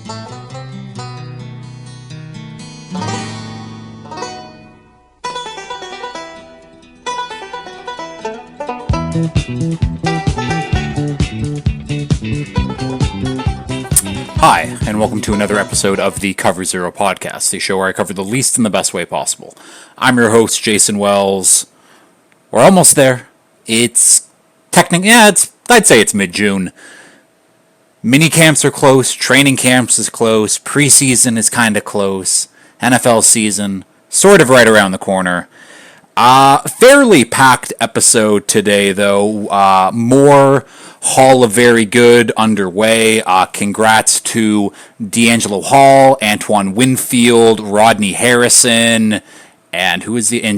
Hi, and welcome to another episode of the Cover Zero podcast, the show where I cover the least in the best way possible. I'm your host, Jason Wells. We're almost there. It's I'd say it's mid-June. Mini camps are close, training camps is close, preseason is kind of close, NFL season sort of right around the corner. Fairly packed episode today, though. More Hall of Very Good underway. Congrats to D'Angelo Hall, Antoine Winfield, Rodney Harrison, and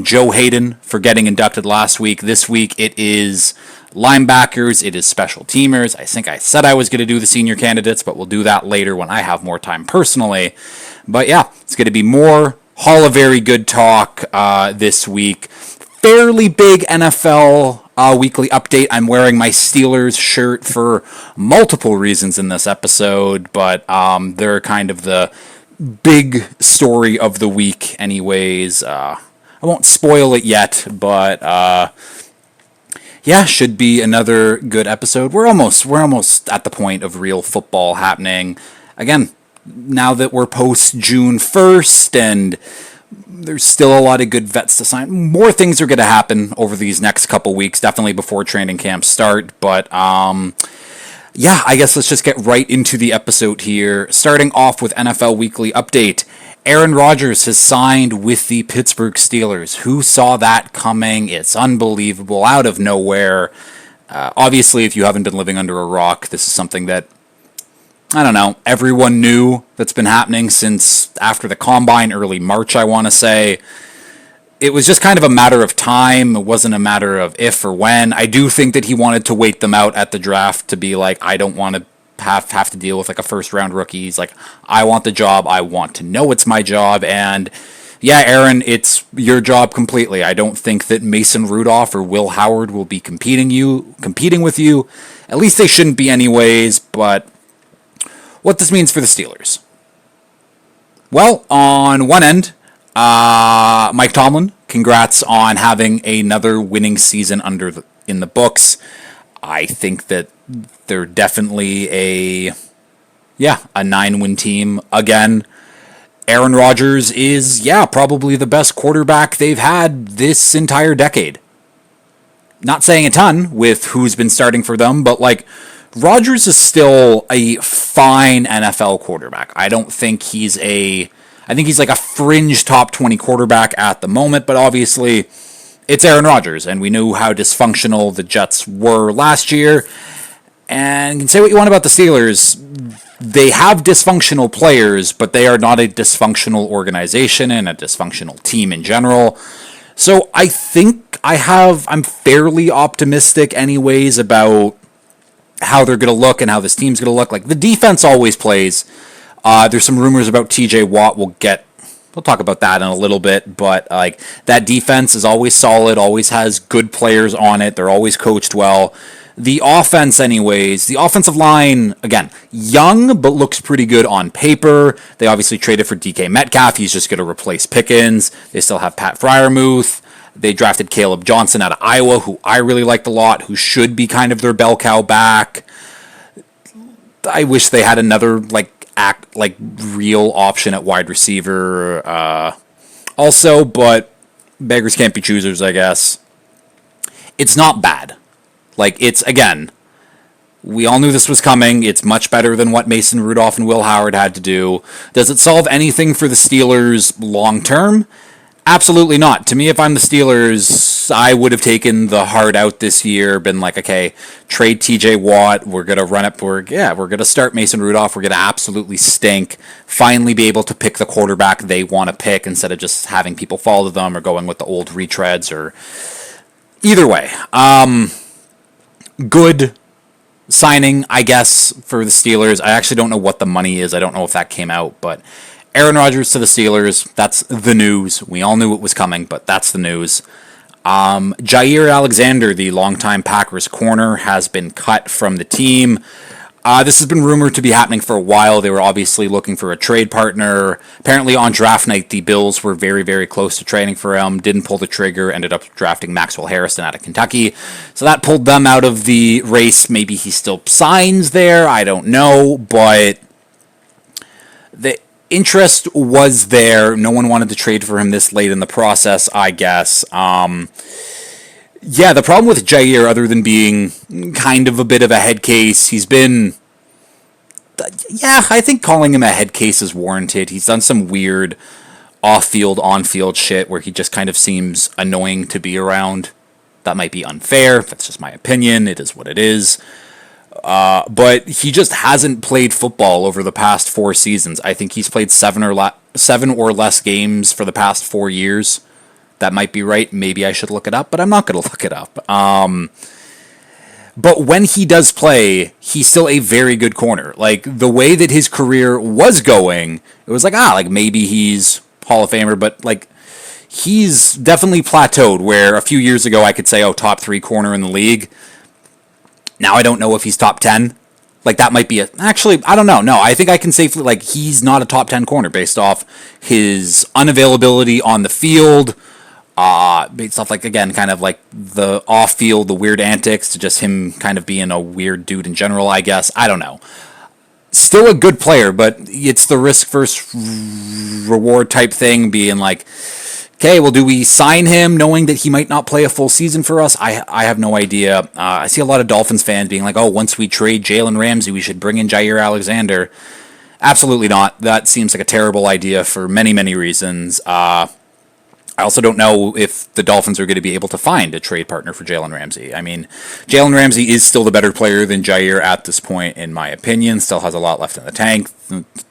Joe Hayden for getting inducted last week. This week it is linebackers, it is special teamers. I think I said I was going to do the senior candidates, but we'll do that later when I have more time personally. But yeah, it's going to be more Hall of Very Good talk this week. Fairly big NFL weekly update. I'm wearing my Steelers shirt for multiple reasons in this episode, but they're kind of the big story of the week anyways. I won't spoil it yet, but yeah, should be another good episode. We're almost at the point of real football happening. Again, now that we're post June 1st and there's still a lot of good vets to sign. More things are going to happen over these next couple weeks, definitely before training camps start. But yeah, I guess let's just get right into the episode here. Starting off with NFL Weekly Update. Aaron Rodgers has signed with the Pittsburgh Steelers. Who saw that coming? It's unbelievable, out of nowhere. Obviously, if you haven't been living under a rock, this is something that, I don't know, everyone knew that's been happening since after the Combine, early March, I want to say. It was just kind of a matter of time. It wasn't a matter of if or when. I do think that he wanted to wait them out at the draft to be like, I don't want to have to deal with like a first-round rookie. He's like, I want the job. I want to know it's my job. And yeah, Aaron, it's your job completely. I don't think that Mason Rudolph or Will Howard will be competing with you. At least they shouldn't be anyways, but what this means for the Steelers. Well, on one end, Mike Tomlin, congrats on having another winning season in the books. I think that they're definitely a 9-win team again. Aaron Rodgers is, probably the best quarterback they've had this entire decade. Not saying a ton with who's been starting for them, but like, Rodgers is still a fine NFL quarterback. I think he's like a fringe top 20 quarterback at the moment, but obviously it's Aaron Rodgers, and we knew how dysfunctional the Jets were last year. And you can say what you want about the Steelers. They have dysfunctional players, but they are not a dysfunctional organization and a dysfunctional team in general. So I think I'm fairly optimistic anyways about how they're going to look and how this team's going to look. Like, the defense always plays. There's some rumors about TJ Watt. We'll talk about that in a little bit, but like, that defense is always solid, always has good players on it. They're always coached well. The offense anyways, the offensive line, again, young, but looks pretty good on paper. They obviously traded for DK Metcalf. He's just going to replace Pickens. They still have Pat Freiermuth. They drafted Caleb Johnson out of Iowa, who I really liked a lot, who should be kind of their bell cow back. I wish they had another real option at wide receiver also, but beggars can't be choosers, I guess. It's not bad. We all knew this was coming. It's much better than what Mason Rudolph and Will Howard had to do. Does it solve anything for the Steelers long term? Absolutely not. To me, if I'm the Steelers, I would have taken the hard out this year, been like, okay, trade TJ Watt, we're going to run up, we're going to start Mason Rudolph, we're going to absolutely stink, finally be able to pick the quarterback they want to pick instead of just having people follow them or going with the old retreads or either way. Good signing, I guess, for the Steelers. I actually don't know what the money is. I don't know if that came out, but Aaron Rodgers to the Steelers, that's the news. We all knew it was coming, but that's the news. Jair Alexander, the longtime Packers corner, has been cut from the team. This has been rumored to be happening for a while. They were obviously looking for a trade partner. Apparently, on draft night, the Bills were very, very close to trading for him. Didn't pull the trigger. Ended up drafting Maxwell Harrison out of Kentucky. So that pulled them out of the race. Maybe he still signs there. I don't know. But the interest was there. No one wanted to trade for him this late in the process, I guess. Yeah, the problem with Jair, other than being kind of a bit of a head case, he's been... Yeah, I think calling him a head case is warranted. He's done some weird off-field, on-field shit where he just kind of seems annoying to be around. That might be unfair. That's just my opinion. It is what it is. But he just hasn't played football over the past 4 seasons. I think he's played 7 or less games for the past 4 years. That might be right. Maybe I should look it up, but I'm not going to look it up. But when he does play, he's still a very good corner. Like, the way that his career was going, it was like, maybe he's Hall of Famer, but, like, he's definitely plateaued, where a few years ago I could say, top 3 corner in the league. Now I don't know if he's top 10. Like, that might be actually, I don't know. No, I think I can safely, he's not a top 10 corner based off his unavailability on the field, based off, again, kind of like the off-field, the weird antics, to just him kind of being a weird dude in general, I guess. I don't know. Still a good player, but it's the risk versus reward type thing, being like, okay, well, do we sign him knowing that he might not play a full season for us? I have no idea. I see a lot of Dolphins fans being like, once we trade Jalen Ramsey, we should bring in Jair Alexander. Absolutely not. That seems like a terrible idea for many, many reasons. I also don't know if the Dolphins are going to be able to find a trade partner for Jalen Ramsey. I mean, Jalen Ramsey is still the better player than Jair at this point, in my opinion. Still has a lot left in the tank.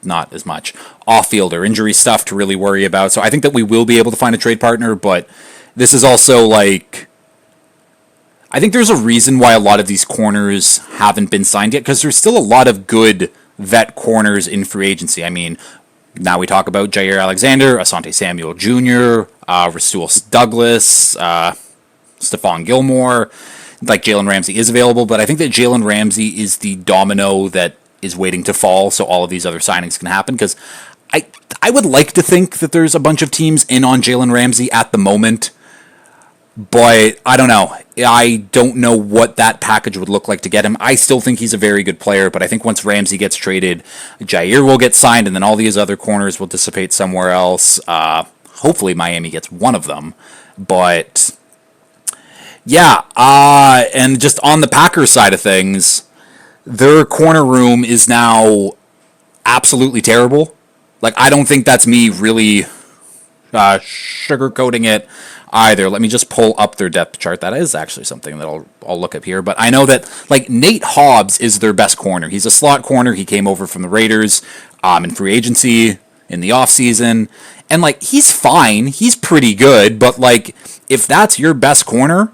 Not as much off-field or injury stuff to really worry about. So I think that we will be able to find a trade partner, but this is also I think there's a reason why a lot of these corners haven't been signed yet, because there's still a lot of good vet corners in free agency. I mean, now we talk about Jair Alexander, Asante Samuel Jr., Rasul Douglas, Stephon Gilmore. Jalen Ramsey is available, but I think that Jalen Ramsey is the domino that is waiting to fall, so all of these other signings can happen, because I would like to think that there's a bunch of teams in on Jalen Ramsey at the moment, but I don't know. I don't know what that package would look like to get him. I still think he's a very good player, but I think once Ramsey gets traded, Jair will get signed, and then all these other corners will dissipate somewhere else. Hopefully Miami gets one of them. But, yeah, and just on the Packers side of things, their corner room is now absolutely terrible. I don't think that's me really sugarcoating it either. Let me just pull up their depth chart. That is actually something that I'll look up here. But I know that Nate Hobbs is their best corner. He's a slot corner. He came over from the Raiders in free agency in the offseason. And he's fine. He's pretty good. But if that's your best corner,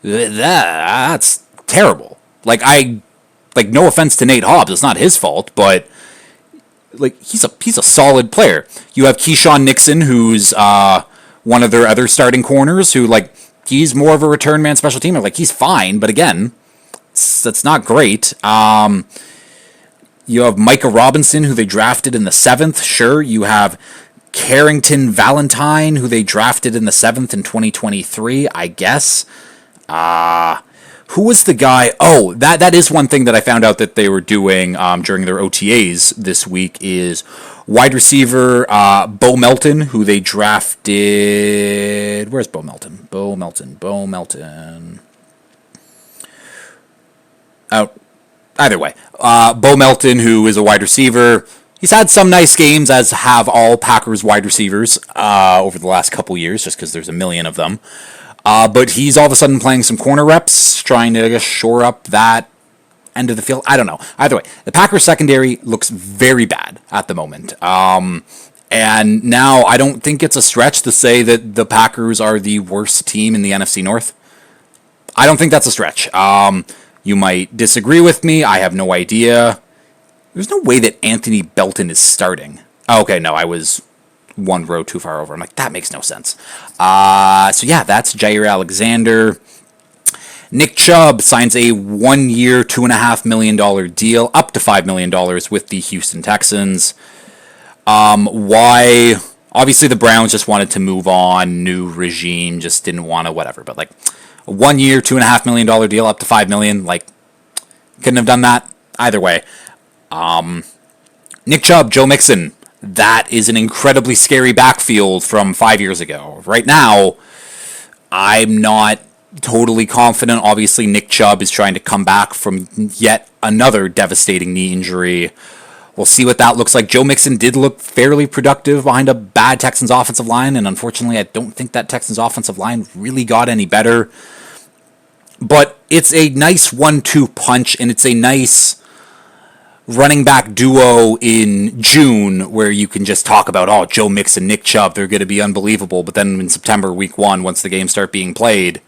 that's terrible. No offense to Nate Hobbs, it's not his fault, but he's a solid player. You have Keyshawn Nixon, who's one of their other starting corners, who he's more of a return man special teamer. He's fine, but again, that's not great. You have Micah Robinson, who they drafted in the 7th. Sure, you have Carrington Valentine, who they drafted in the 7th in 2023, I guess. Who was the guy? Oh, that is one thing that I found out that they were doing during their OTAs this week is wide receiver Bo Melton, who they drafted. Where's Bo Melton? Bo Melton. Oh, either way. Bo Melton, who is a wide receiver. He's had some nice games, as have all Packers wide receivers over the last couple years, just because there's a million of them. But he's all of a sudden playing some corner reps, trying to shore up that end of the field. I don't know. Either way, the Packers secondary looks very bad at the moment. And now I don't think it's a stretch to say that the Packers are the worst team in the NFC North. I don't think that's a stretch. You might disagree with me. I have no idea. There's no way that Anthony Belton is starting. Oh, okay, no, I was one row too far over. I'm like, that makes no sense. So yeah, that's Jair Alexander. Nick Chubb signs a 1-year, $2.5 million deal, up to $5 million with the Houston Texans. Why? Obviously, the Browns just wanted to move on. New regime, just didn't want to whatever. But like a 1-year, $2.5 million deal, up to $5 million. Like, couldn't have done that either way. Nick Chubb, Joe Mixon. That is an incredibly scary backfield from 5 years ago. Right now, I'm not totally confident. Obviously, Nick Chubb is trying to come back from yet another devastating knee injury. We'll see what that looks like. Joe Mixon did look fairly productive behind a bad Texans offensive line, and unfortunately, I don't think that Texans offensive line really got any better. But it's a nice 1-2 punch, and it's a nice running back duo in June where you can just talk about, oh, Joe Mixon, Nick Chubb, they're going to be unbelievable. But then in September, week 1, once the games start being played,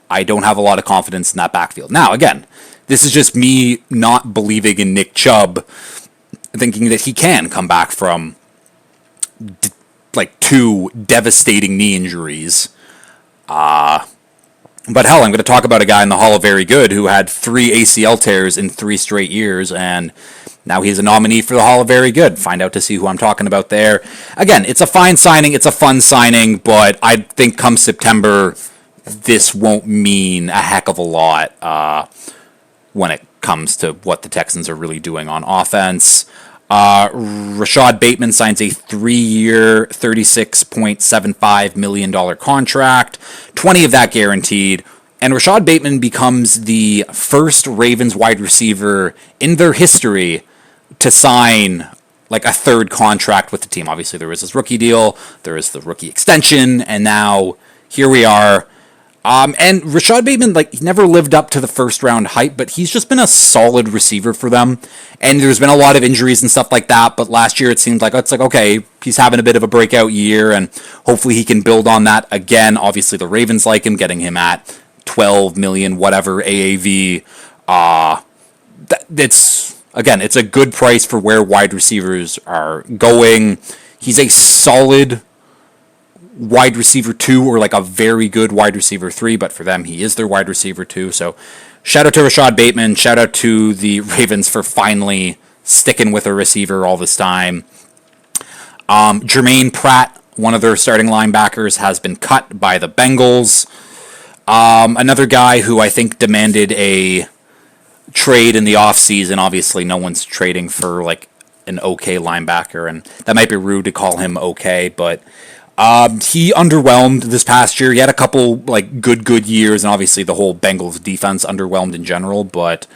I don't have a lot of confidence in that backfield. Now, again, this is just me not believing in Nick Chubb, thinking that he can come back from like 2 devastating knee injuries. But hell, I'm going to talk about a guy in the Hall of Very Good who had 3 ACL tears in 3 straight years, and now he's a nominee for the Hall of Very Good. Find out to see who I'm talking about there. Again, it's a fine signing, it's a fun signing, but I think come September, this won't mean a heck of a lot when it comes to what the Texans are really doing on offense. Rashad Bateman signs a 3-year, $36.75 million contract, 20 of that guaranteed, and Rashad Bateman becomes the first Ravens wide receiver in their history to sign like a 3rd contract with the team. Obviously, there was his rookie deal, there is the rookie extension, and now here we are. And Rashad Bateman, like, he never lived up to the first-round hype, but he's just been a solid receiver for them. And there's been a lot of injuries and stuff like that, but last year it seemed like, it's like, okay, he's having a bit of a breakout year, and hopefully he can build on that again. Obviously, the Ravens like him, getting him at 12 million, whatever, AAV. It's a good price for where wide receivers are going. He's a solid wide receiver 2 or like a very good wide receiver 3, but for them, he is their wide receiver 2. So shout out to Rashad Bateman. Shout out to the Ravens for finally sticking with a receiver all this time. Jermaine Pratt, one of their starting linebackers, has been cut by the Bengals. Another guy who I think demanded a trade in the offseason. Obviously, no one's trading for like an okay linebacker, and that might be rude to call him okay, but he underwhelmed this past year. He had a couple like good years, and obviously the whole Bengals defense underwhelmed in general. But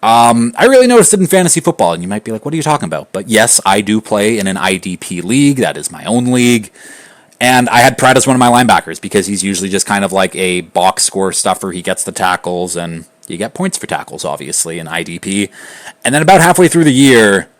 I really noticed it in fantasy football, and you might be like, "What are you talking about?" But yes, I do play in an IDP league. That is my own league, and I had Pratt as one of my linebackers because he's usually just kind of like a box score stuffer. He gets the tackles, and you get points for tackles, obviously, in IDP. And then about halfway through the year,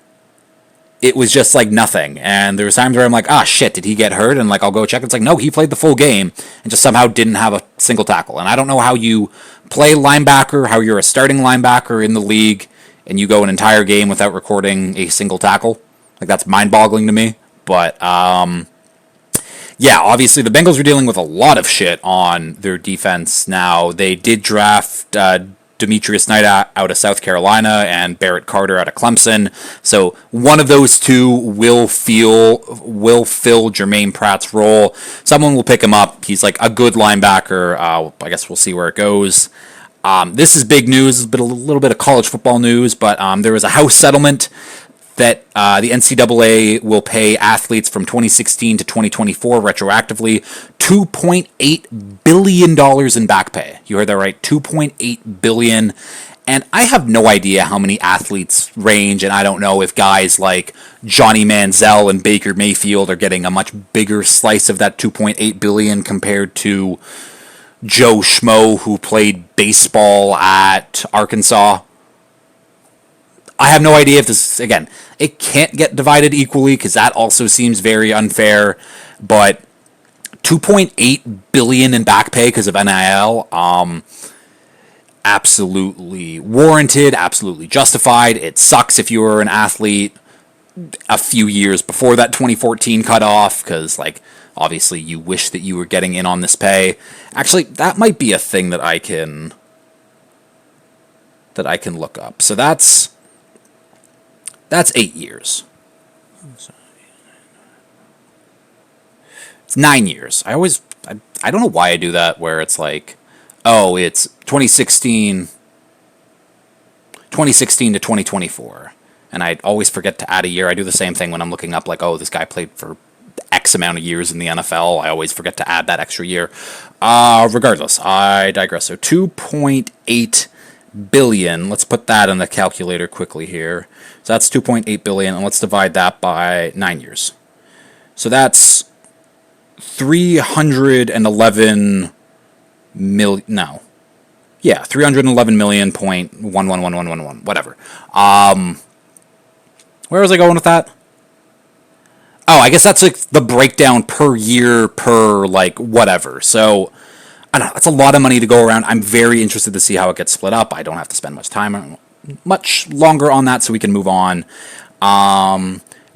it was just like nothing. And there was times where I'm like, shit, did he get hurt? And like, I'll go check. It's like, no, he played the full game and just somehow didn't have a single tackle. And I don't know how you play linebacker, how you're a starting linebacker in the league, and you go an entire game without recording a single tackle. Like, that's mind-boggling to me. But, yeah, obviously the Bengals are dealing with a lot of shit on their defense now. They did draft Demetrius Knight out of South Carolina and Barrett Carter out of Clemson. So one of those two will fill Jermaine Pratt's role. Someone will pick him up. He's like a good linebacker. I guess we'll see where it goes. This is big news. It's a little bit of college football news, but there was a House settlement that the NCAA will pay athletes from 2016 to 2024 retroactively $2.8 billion in back pay. You heard that right, $2.8 billion. And I have no idea how many athletes range, and I don't know if guys like Johnny Manziel and Baker Mayfield are getting a much bigger slice of that $2.8 billion compared to Joe Schmo, who played baseball at Arkansas. I have no idea if this, again, it can't get divided equally because that also seems very unfair, but $2.8 billion in back pay because of NIL, absolutely warranted, absolutely justified. It sucks if you were an athlete a few years before that 2014 cutoff because, like, Obviously, you wish that you were getting in on this pay. Actually, that might be a thing that I can look up. So that's 8 years. It's 9 years. I don't know why I do that, where it's like, oh, it's 2016 to 2024. And I always forget to add a year. I do the same thing when I'm looking up, like, oh, this guy played for X amount of years in the NFL. I always forget to add that extra year. Regardless, I digress. So 2.8 billion. Let's put that in the calculator quickly here. So that's 2.8 billion, and let's divide that by 9 years. So that's 311 million. No. Yeah, 311 million point 1111111, whatever. Where was I going with that? Oh, I guess that's like the breakdown per year per like whatever. So I don't know. That's a lot of money to go around. I'm very interested to see how it gets split up. I don't have to spend much longer on that, so we can move on.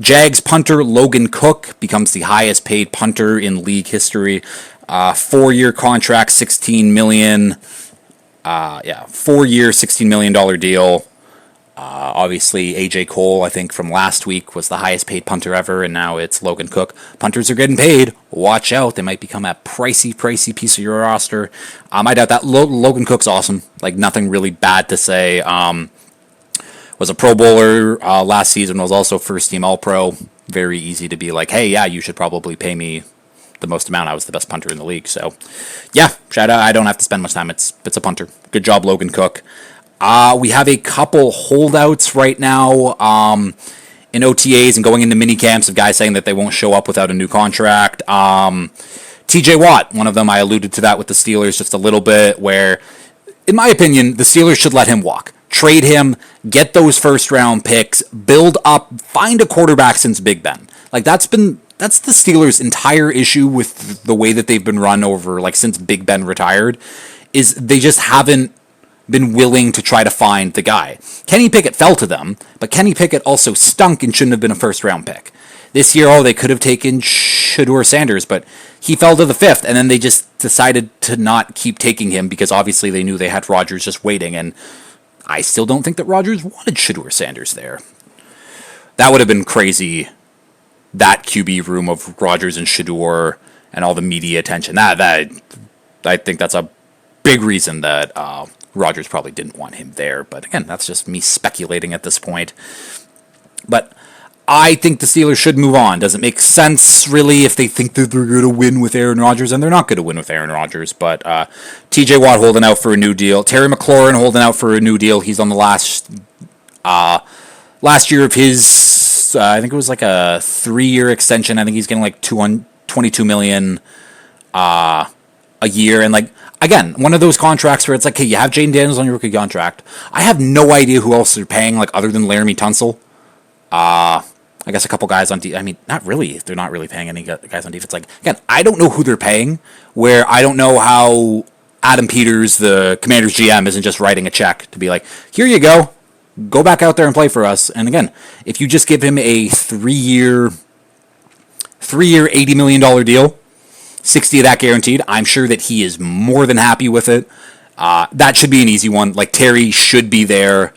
Jags punter Logan Cook becomes the highest paid punter in league history. 4-year contract, $16 million. 4-year, $16 million deal. Obviously, AJ Cole, I think from last week, was the highest paid punter ever, and now it's Logan Cook. Punters are getting paid. Watch out. They might become a pricey piece of your roster. I doubt that. Logan Cook's awesome. Like, nothing really bad to say. Was a Pro Bowler last season, was also first-team All-Pro. Very easy to be like, hey, yeah, you should probably pay me the most amount. I was the best punter in the league. So, yeah, shout out. I don't have to spend much time. It's a punter. Good job, Logan Cook. We have a couple holdouts right now in OTAs and going into mini camps of guys saying that they won't show up without a new contract. TJ Watt, one of them, I alluded to that with the Steelers just a little bit, where, in my opinion, the Steelers should let him walk. Trade him, get those first-round picks, build up, find a quarterback since Big Ben. Like, that's the Steelers' entire issue with the way that they've been run over, like, since Big Ben retired, is they just haven't been willing to try to find the guy. Kenny Pickett fell to them, but Kenny Pickett also stunk and shouldn't have been a first-round pick. This year, they could have taken Shedeur Sanders, but he fell to the 5th, and then they just decided to not keep taking him because obviously they knew they had Rodgers just waiting, and I still don't think that Rodgers wanted Shedeur Sanders there. That would have been crazy, that QB room of Rodgers and Shedeur and all the media attention. That I think that's a big reason that Rodgers probably didn't want him there, but again, that's just me speculating at this point. But I think the Steelers should move on. Doesn't make sense, really, if they think that they're going to win with Aaron Rodgers, and they're not going to win with Aaron Rodgers, but TJ Watt holding out for a new deal. Terry McLaurin holding out for a new deal. He's on the last year of his, I think it was like a 3-year extension. I think he's getting like $22 million a year, and like, again, one of those contracts where it's like, hey, you have Jaden Daniels on your rookie contract. I have no idea who else they're paying, like, other than Laramie Tunsil. I guess a couple guys on defense. I mean, not really. They're not really paying any guys on defense. Like, again, I don't know who they're paying, where I don't know how Adam Peters, the Commanders GM, isn't just writing a check to be like, here you go. Go back out there and play for us. And again, if you just give him a 3-year $80 million deal, 60 of that guaranteed, I'm sure that he is more than happy with it. That should be an easy one. Like, Terry should be there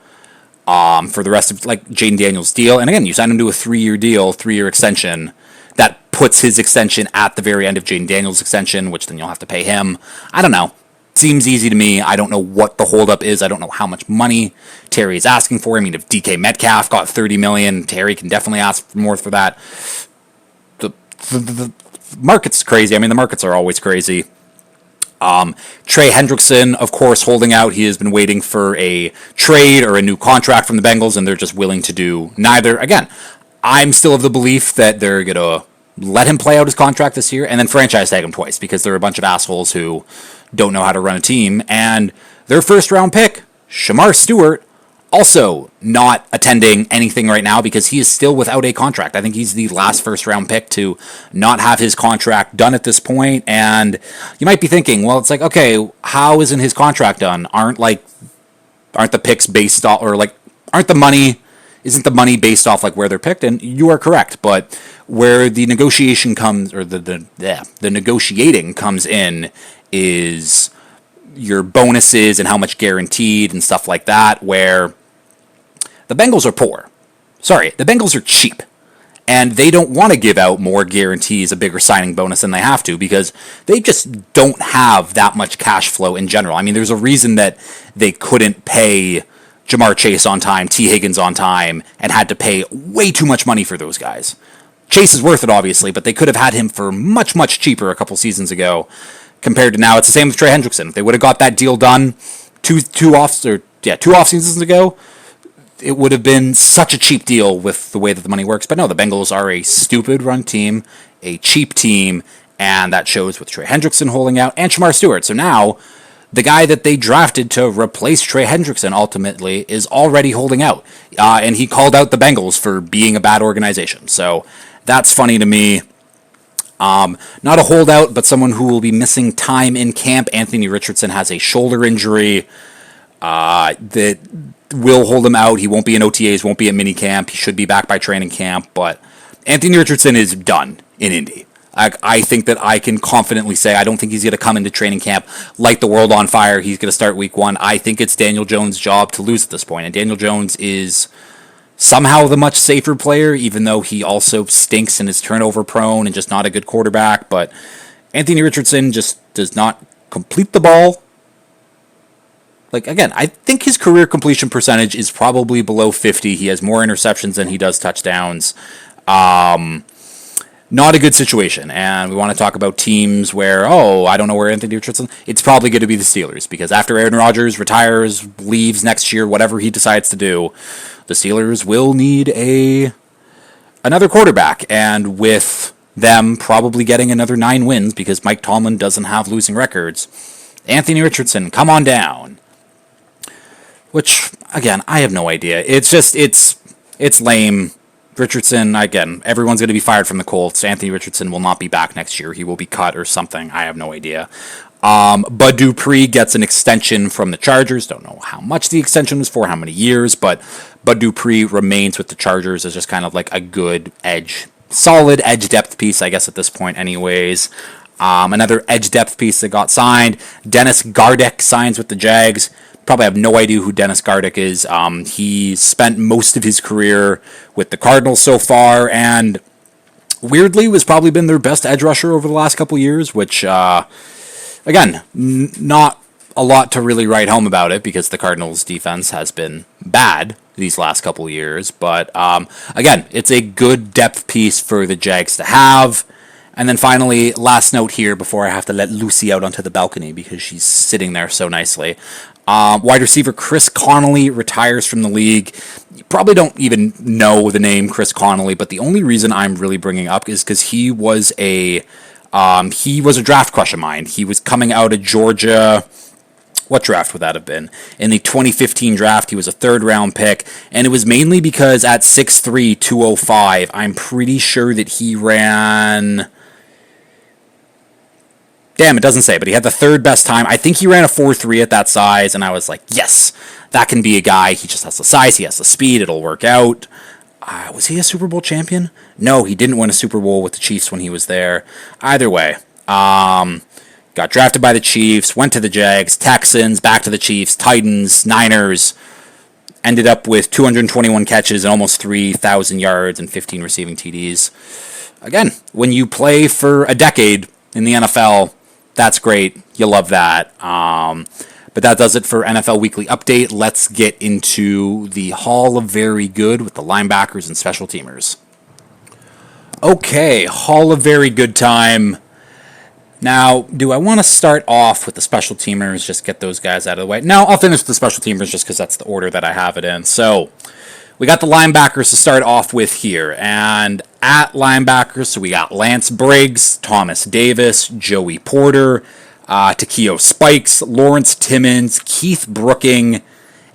for the rest of, like, Jaden Daniels' deal. And again, you sign him to a 3-year deal, 3-year extension. That puts his extension at the very end of Jaden Daniels' extension, which then you'll have to pay him. I don't know. Seems easy to me. I don't know what the holdup is. I don't know how much money Terry is asking for. I mean, if DK Metcalf got $30 million, Terry can definitely ask for more for that. The market's crazy. I mean, the markets are always crazy. Trey Hendrickson, of course, holding out. He has been waiting for a trade or a new contract from the Bengals, and they're just willing to do neither. Again, I'm still of the belief that they're going to let him play out his contract this year and then franchise tag him twice because they're a bunch of assholes who don't know how to run a team. And their first-round pick, Shamar Stewart, also not attending anything right now because he is still without a contract. I think he's the last first-round pick to not have his contract done at this point. And you might be thinking, well, it's like, okay, how isn't his contract done? Aren't the picks based on, or like, aren't the money isn't the money based off like where they're picked? And you are correct, but where the negotiation comes, or the negotiating comes in, is your bonuses and how much guaranteed and stuff like that. Where the Bengals are poor. Sorry, the Bengals are cheap. And they don't want to give out more guarantees, a bigger signing bonus than they have to, because they just don't have that much cash flow in general. I mean, there's a reason that they couldn't pay Jamar Chase on time, T. Higgins on time, and had to pay way too much money for those guys. Chase is worth it, obviously, but they could have had him for much, much cheaper a couple seasons ago compared to now. It's the same with Trey Hendrickson. If they would have got that deal done two off seasons ago, it would have been such a cheap deal with the way that the money works. But no, the Bengals are a stupid run team, a cheap team, and that shows with Trey Hendrickson holding out and Shamar Stewart. So now, the guy that they drafted to replace Trey Hendrickson ultimately is already holding out. And he called out the Bengals for being a bad organization. So that's funny to me. Not a holdout, but someone who will be missing time in camp. Anthony Richardson has a shoulder injury that will hold him out. He won't be in OTAs, won't be at minicamp. He should be back by training camp, but Anthony Richardson is done in Indy. I think that I can confidently say I don't think he's going to come into training camp, light the world on fire. He's going to start week 1. I think it's Daniel Jones' job to lose at this point, and Daniel Jones is somehow the much safer player, even though he also stinks and is turnover prone and just not a good quarterback. But Anthony Richardson just does not complete the ball. Like, again, I think his career completion percentage is probably below 50. He has more interceptions than he does touchdowns. Not a good situation. And we want to talk about teams where, I don't know where Anthony Richardson. It's probably going to be the Steelers, because after Aaron Rodgers retires, leaves next year, whatever he decides to do, the Steelers will need another quarterback. And with them probably getting another 9 wins, because Mike Tomlin doesn't have losing records, Anthony Richardson, come on down. Which, again, I have no idea. It's just, it's lame. Richardson, again, everyone's going to be fired from the Colts. Anthony Richardson will not be back next year. He will be cut or something. I have no idea. Bud Dupree gets an extension from the Chargers. Don't know how much the extension was for, how many years, but Bud Dupree remains with the Chargers as just kind of like a good solid edge depth piece, I guess, at this point anyways. Another edge depth piece that got signed. Dennis Gardeck signs with the Jags. Probably have no idea who Dennis Gardeck is. He spent most of his career with the Cardinals so far, and weirdly was probably been their best edge rusher over the last couple years, which, again, not a lot to really write home about it, because the Cardinals' defense has been bad these last couple years. But, again, it's a good depth piece for the Jags to have. And then finally, last note here before I have to let Lucy out onto the balcony because she's sitting there so nicely. Wide receiver Chris Connolly retires from the league. You probably don't even know the name Chris Connolly, but the only reason I'm really bringing up is because he was a draft crush of mine. He was coming out of Georgia. What draft would that have been? In the 2015 draft, he was a 3rd-round pick, and it was mainly because at 6'3", 205, I'm pretty sure that he ran... Damn, it doesn't say, but he had the 3rd best time. I think he ran a 4.3 at that size, and I was like, yes, that can be a guy. He just has the size, he has the speed, it'll work out. Was he a Super Bowl champion? No, he didn't win a Super Bowl with the Chiefs when he was there. Either way, got drafted by the Chiefs, went to the Jags, Texans, back to the Chiefs, Titans, Niners, ended up with 221 catches and almost 3,000 yards and 15 receiving TDs. Again, when you play for a decade in the NFL, that's great. You love that. But that does it for NFL Weekly Update. Let's get into the Hall of Very Good with the linebackers and special teamers. Okay, Hall of Very Good time. Now, do I want to start off with the special teamers, just get those guys out of the way? No, I'll finish with the special teamers just because that's the order that I have it in. So, we got the linebackers to start off with here. And at linebackers, so we got Lance Briggs, Thomas Davis, Joey Porter, Takeo Spikes, Lawrence Timmons, Keith Brooking,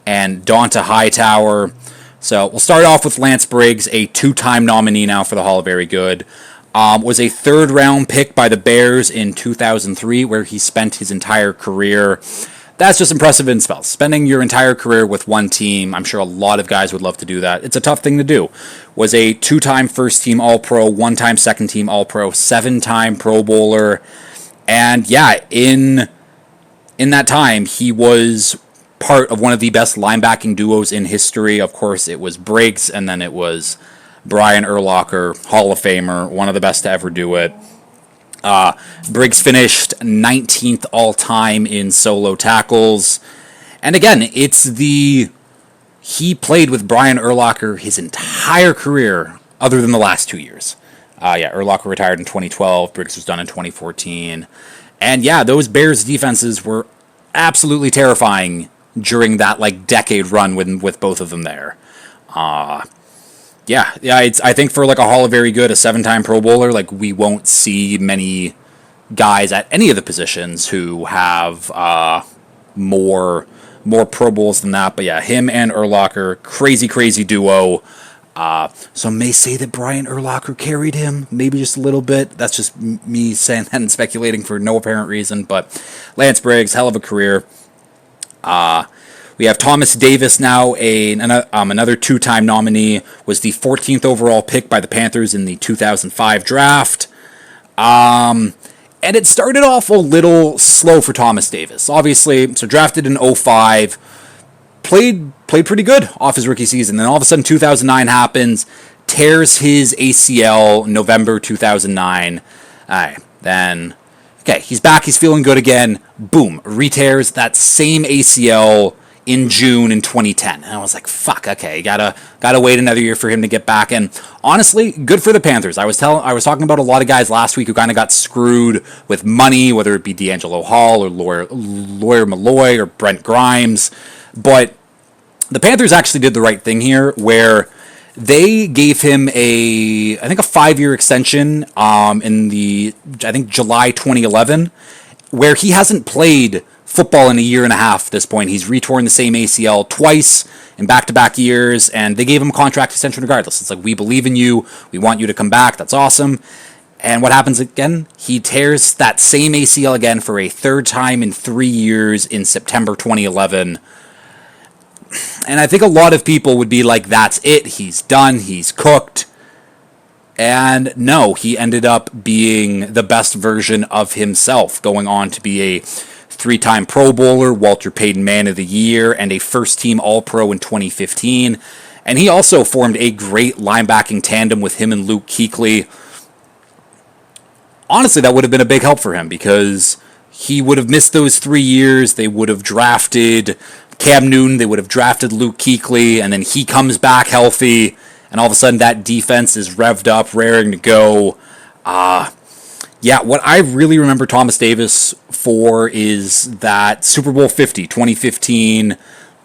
and Donta Hightower. So we'll start off with Lance Briggs, a 2-time nominee now for the Hall of Very Good. Was a 3rd-round pick by the Bears in 2003, where he spent his entire career. that's just impressive in spells. Spending your entire career with one team, I'm sure a lot of guys would love to do that. It's a tough thing to do. Was a 2-time first-team All-Pro, 1-time second-team All-Pro, 7-time Pro Bowler, and yeah, in that time, he was part of one of the best linebacking duos in history. Of course, it was Briggs, and then it was Brian Urlacher, Hall of Famer, one of the best to ever do it. Briggs finished 19th all-time in solo tackles. And again, he played with Brian Urlacher his entire career, other than the last 2 years. Urlacher retired in 2012, Briggs was done in 2014. And yeah, those Bears defenses were absolutely terrifying during that decade run with both of them there. I think for a Hall of Very Good, a 7-time Pro Bowler, we won't see many guys at any of the positions who have more Pro Bowls than that. But yeah, him and Urlacher, crazy duo. Some may say that Brian Urlacher carried him, maybe just a little bit. That's just me saying that and speculating for no apparent reason. But Lance Briggs, hell of a career. We have Thomas Davis now, another 2-time nominee, was the 14th overall pick by the Panthers in the 2005 draft. And it started off a little slow for Thomas Davis. Obviously, so drafted in 2005, played pretty good off his rookie season. Then all of a sudden 2009 happens, tears his ACL November 2009. He's back, he's feeling good again. Boom, re-tears that same ACL in June in 2010. And I was like, fuck, okay, gotta wait another year for him to get back. And honestly, good for the Panthers. I was talking about a lot of guys last week who kind of got screwed with money, whether it be D'Angelo Hall or Lawyer Malloy or Brent Grimes. But the Panthers actually did the right thing here, where they gave him a 5-year extension in July 2011, where he hasn't played football in a year and a half at this point. He's retorn the same ACL twice in back-to-back years, and they gave him a contract extension regardless. It's we believe in you. We want you to come back. That's awesome. And what happens again? He tears that same ACL again for a third time in 3 years in September 2011. And I think a lot of people would be like, that's it. He's done. He's cooked. And no, he ended up being the best version of himself, going on to be a 3-time Pro Bowler, Walter Payton Man of the Year, and a first-team All-Pro in 2015. And he also formed a great linebacking tandem with him and Luke Kuechly. Honestly, that would have been a big help for him, because he would have missed those 3 years. They would have drafted Cam Newton, they would have drafted Luke Kuechly, and then he comes back healthy, and all of a sudden that defense is revved up, raring to go. What I really remember Thomas Davis for is that Super Bowl 50, 2015,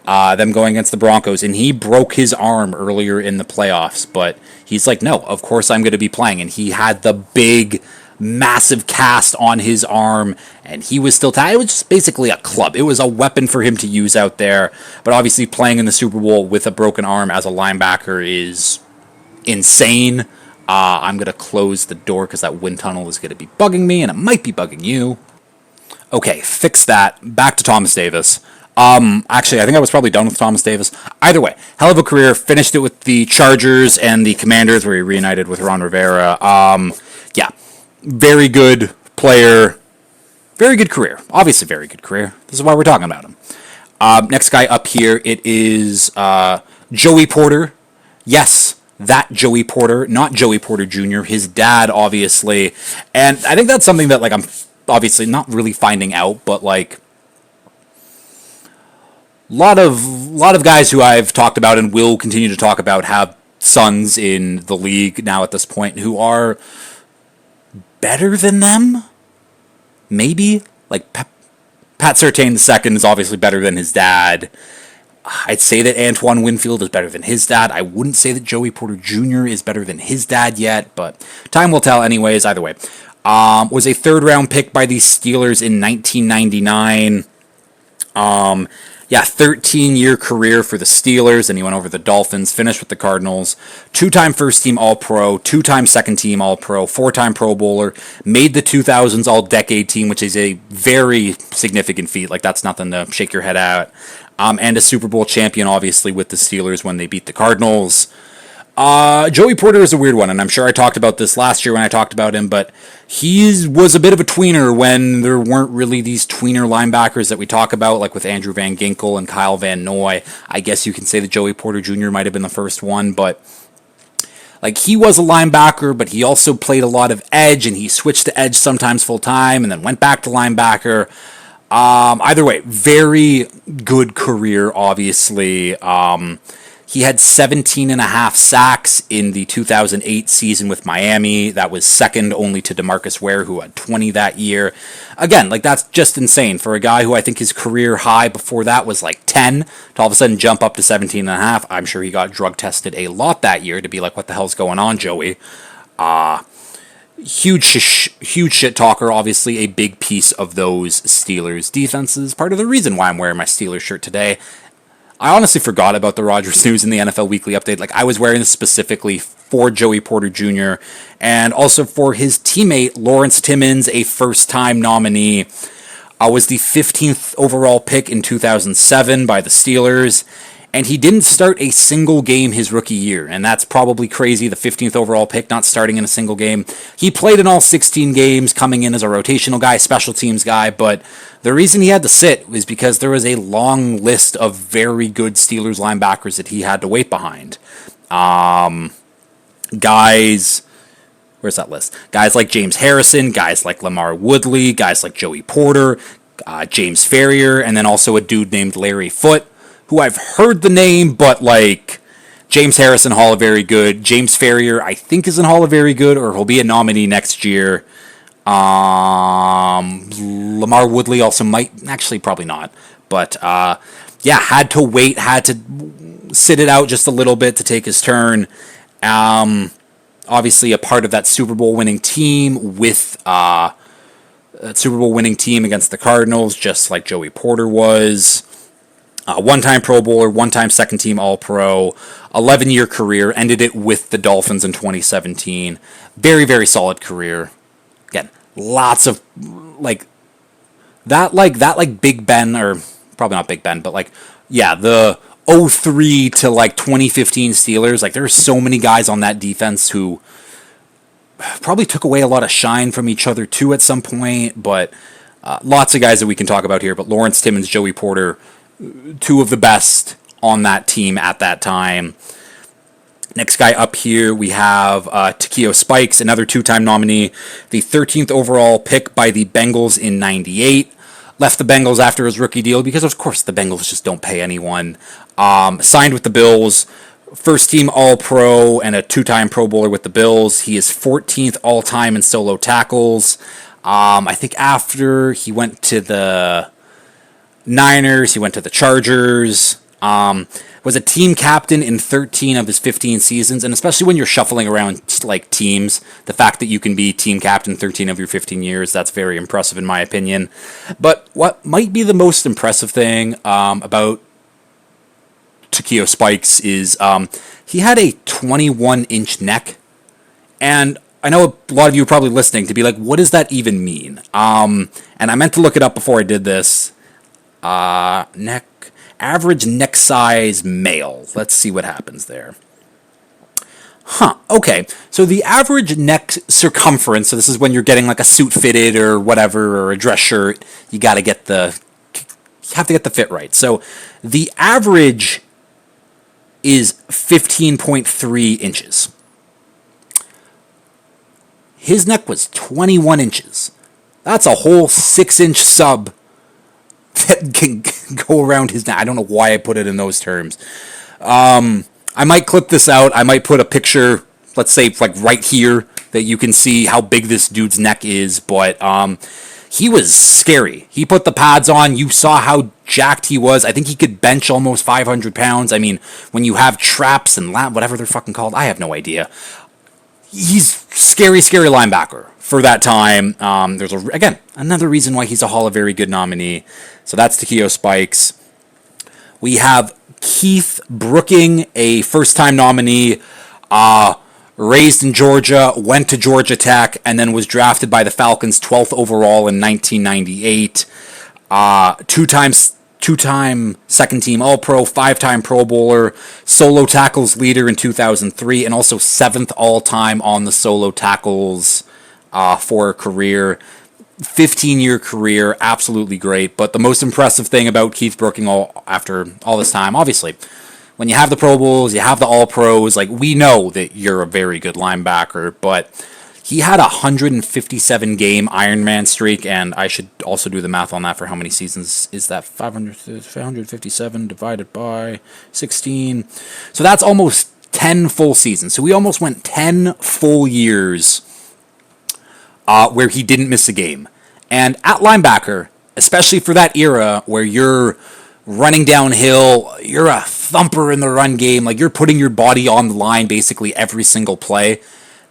them going against the Broncos, and he broke his arm earlier in the playoffs, but he's like, no, of course I'm going to be playing, and he had the big, massive cast on his arm, and he was still it was just basically a club. It was a weapon for him to use out there, but obviously playing in the Super Bowl with a broken arm as a linebacker is insane. I'm going to close the door because that wind tunnel is going to be bugging me, and it might be bugging you. Okay, fix that. Back to Thomas Davis. Actually, I think I was probably done with Thomas Davis. Either way, hell of a career. Finished it with the Chargers and the Commanders, where he reunited with Ron Rivera. Very good player. Very good career. Obviously, very good career. This is why we're talking about him. Next guy up here, it is Joey Porter. Yes, that Joey Porter, not Joey Porter Jr., his dad, obviously. And I think that's something that, I'm obviously not really finding out, but, a lot of guys who I've talked about and will continue to talk about have sons in the league now at this point who are better than them, maybe. Pat Surtain II is obviously better than his dad. I'd say that Antoine Winfield is better than his dad. I wouldn't say that Joey Porter Jr. is better than his dad yet, but time will tell anyways. Either way, was a third-round pick by the Steelers in 1999. Yeah, 13-year career for the Steelers, and he went over the Dolphins, finished with the Cardinals, two-time first-team All-Pro, two-time second-team All-Pro, four-time Pro Bowler, made the 2000s All-Decade team, which is a very significant feat. Like, that's nothing to shake your head at. And a Super Bowl champion, obviously, with the Steelers when they beat the Cardinals. Joey Porter is a weird one, and I'm sure I talked about this last year when I talked about him, but he was a bit of a tweener when there weren't really these tweener linebackers that we talk about, like with Andrew Van Ginkel and Kyle Van Noy. I guess you can say that Joey Porter Jr. might have been the first one, but like he was a linebacker, but he also played a lot of edge, and he switched to edge sometimes full time, and then went back to linebacker. Either way, very good career, obviously. He had 17 and a half sacks in the 2008 season with Miami. That was second only to DeMarcus Ware, who had 20 that year. Again, like that's just insane for a guy who I think his career high before that was like 10 to all of a sudden jump up to 17 and a half. I'm sure he got drug tested a lot that year to be like, what the hell's going on, Joey? Huge shit talker, obviously a big piece of those Steelers defenses. Part of the reason why I'm wearing my Steelers shirt today. I honestly forgot about the Rodgers news in the NFL Weekly Update. Like, I was wearing this specifically for Joey Porter Jr. and also for his teammate, Lawrence Timmons, a first-time nominee. Was the 15th overall pick in 2007 by the Steelers, and he didn't start a single game his rookie year, and that's probably crazy, the 15th overall pick not starting in a single game. He played in all 16 games, coming in as a rotational guy, special teams guy, but the reason he had to sit was because there was a long list of very good Steelers linebackers that he had to wait behind. Guys, where's that list? Guys like James Harrison, guys like Lamar Woodley, guys like Joey Porter, James Ferrier, and then also a dude named Larry Foote, who I've heard the name, but like James Harrison, Hall of Very Good. James Ferrier, I think, is in Hall of Very Good, or he'll be a nominee next year. Lamar Woodley also might, actually probably not, but yeah, had to wait, had to sit it out just a little bit to take his turn. Obviously a part of that Super Bowl winning team with that Super Bowl winning team against the Cardinals, just like Joey Porter was. One-time Pro Bowler, one-time second-team All-Pro, 11-year career, ended it with the Dolphins in 2017. Very, very solid career. Again, lots of, like Big Ben, or probably not Big Ben, but like, yeah, the 03 to like 2015 Steelers, like there's so many guys on that defense who probably took away a lot of shine from each other too at some point, but lots of guys that we can talk about here, but Lawrence Timmons, Joey Porter, two of the best on that team at that time. Next guy up here, we have Takeo Spikes, another two-time nominee, the 13th overall pick by the Bengals in 98. Left the Bengals after his rookie deal because, of course, the Bengals just don't pay anyone. Signed with the Bills, first-team All-Pro and a two-time Pro Bowler with the Bills. He is 14th all-time in solo tackles. I think after he went to the Niners, he went to the Chargers, was a team captain in 13 of his 15 seasons, and especially when you're shuffling around like teams, the fact that you can be team captain 13 of your 15 years, that's very impressive in my opinion. But what might be the most impressive thing about Takeo Spikes is he had a 21-inch neck, and I know a lot of you are probably listening to be like, what does that even mean? And I meant to look it up before I did this. Average neck size male. Let's see what happens there. Okay. So the average neck circumference, so this is when you're getting like a suit fitted or whatever, or a dress shirt, you have to get the fit right. So the average is 15.3 inches. His neck was 21 inches. That's a whole 6-inch sub that can go around his neck. I don't know why I put it in those terms. I might clip this out. I might put a picture, let's say, like right here, that you can see how big this dude's neck is. But he was scary. He put the pads on. You saw how jacked he was. I think he could bench almost 500 pounds. I mean, when you have traps and whatever they're fucking called, I have no idea. He's scary linebacker for that time. There's, again, another reason why he's a Hall of Very Good nominee. So that's Takeo Spikes. we have Keith Brooking, a first-time nominee, raised in Georgia, went to Georgia Tech, and then was drafted by the Falcons 12th overall in 1998. Two-time second-team All-Pro, five-time Pro Bowler, solo tackles leader in 2003, and also 7th all-time on the solo tackles for a career. 15-year career, absolutely great. But the most impressive thing about Keith Brooking after all this time, obviously, when you have the Pro Bowls, you have the All-Pros, like, we know that you're a very good linebacker, but he had a 157-game Ironman streak, and I should also do the math on that for how many seasons is that? 557 divided by 16. So that's almost 10 full seasons. So we almost went 10 full years where he didn't miss a game. And at linebacker, especially for that era where you're running downhill, you're a thumper in the run game, like you're putting your body on the line basically every single play.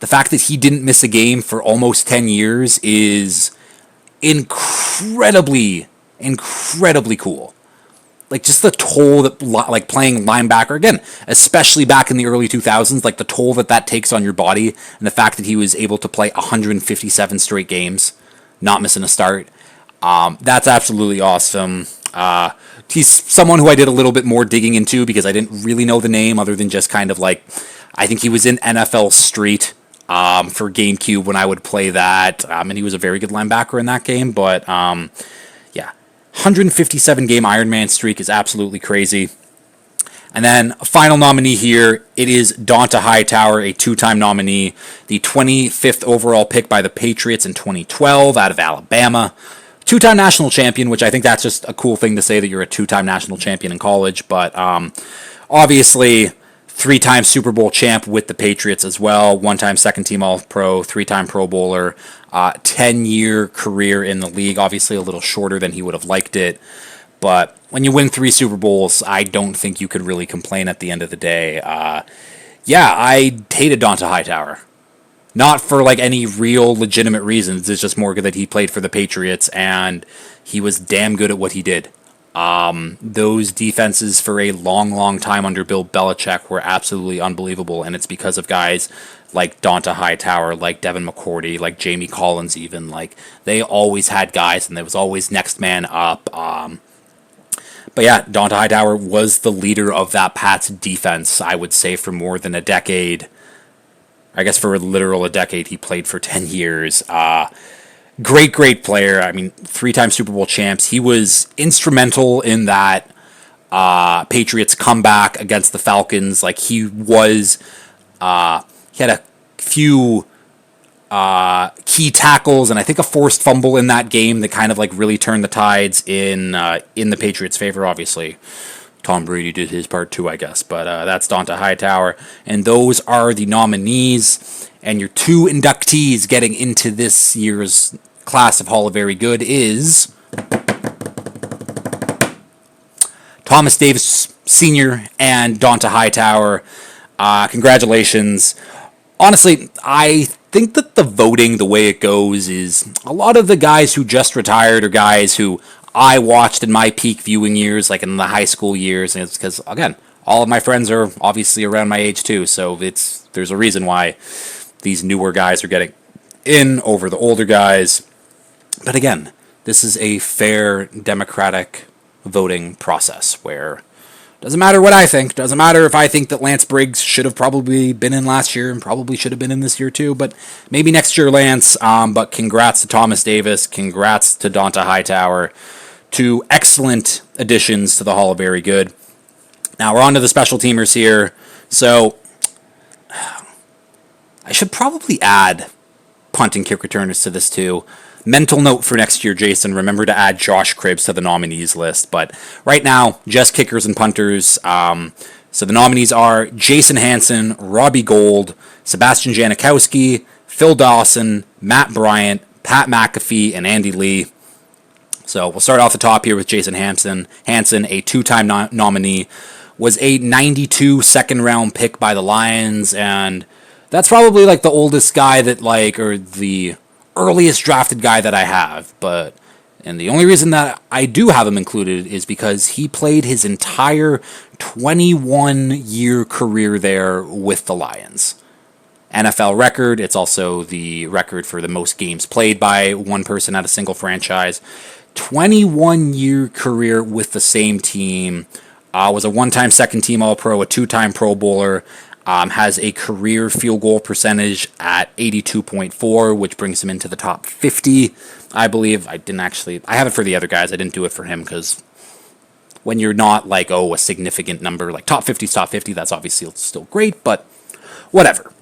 The fact that he didn't miss a game for almost 10 years is incredibly cool. Like, just the toll that, like, playing linebacker, again, especially back in the early 2000s, like, the toll that takes on your body, and the fact that he was able to play 157 straight games, not missing a start, that's absolutely awesome. He's someone who I did a little bit more digging into because I didn't really know the name other than just kind of, like, I think he was in NFL Street for GameCube when I would play that, and he was a very good linebacker in that game, but, yeah. 157 game Ironman streak is absolutely crazy. And then a final nominee here, it is Donta Hightower, a two-time nominee, the 25th overall pick by the Patriots in 2012 out of Alabama. Two-time national champion, which I think that's just a cool thing to say that you're a two-time national champion in college, but obviously three-time Super Bowl champ with the Patriots as well, one-time second-team All-Pro, three-time Pro Bowler, 10-year career in the league, obviously a little shorter than he would have liked it, but when you win 3 Super Bowls, I don't think you could really complain at the end of the day. Yeah, I hated Donta Hightower. Not for like any real legitimate reasons, it's just more good that he played for the Patriots, and he was damn good at what he did. Those defenses for a long time under Bill Belichick were absolutely unbelievable, and it's because of guys like Donta Hightower, like Devin McCourty, like Jamie Collins even. Like, they always had guys, and there was always next man up. But yeah, Donta Hightower was the leader of that Pats defense, I would say, for more than a decade. I guess for a literal a decade, he played for 10 years. Great player. I mean, 3-time Super Bowl champs. He was instrumental in that Patriots comeback against the Falcons. Like, he was, he had a few key tackles and I think a forced fumble in that game that kind of like really turned the tides in the Patriots' favor. Obviously, Tom Brady did his part too, I guess. But that's Donta Hightower, and those are the nominees. And your 2 inductees getting into this year's class of Hall of Very Good is Thomas Davis Sr. and Donta Hightower. Congratulations. Honestly, I think that the voting, the way it goes, is a lot of the guys who just retired are guys who I watched in my peak viewing years, like in the high school years. And it's because, again, all of my friends are obviously around my age too, so there's a reason why these newer guys are getting in over the older guys. But again, this is a fair, democratic voting process where doesn't matter what I think. Doesn't matter if I think that Lance Briggs should have probably been in last year and probably should have been in this year too. But maybe next year, Lance. But congrats to Thomas Davis. Congrats to Donta Hightower. 2 excellent additions to the Hall of Very Good. Now we're on to the special teamers here. So I should probably add punt and kick returners to this too. Mental note for next year, Jason, remember to add Josh Cribbs to the nominees list. But right now, just kickers and punters. So the nominees are Jason Hanson, Robbie Gould, Sebastian Janikowski, Phil Dawson, Matt Bryant, Pat McAfee, and Andy Lee. So we'll start off the top here with Jason Hanson. Hanson, a 2-time nominee, was a 92 second-round pick by the Lions, and that's probably like the oldest guy that or the earliest drafted guy that I have, but And the only reason that I do have him included is because he played his entire 21-year career there with the Lions. NFL record. It's also the record for the most games played by one person at a single franchise. 21-year career with the same team. Was a one-time second-team All-Pro, a two-time Pro Bowler. Has a career field goal percentage at 82.4, which brings him into the top 50, I believe. I have it for the other guys. I didn't do it for him because when you're not like, a significant number, like top 50 is top 50, that's obviously still great, but whatever.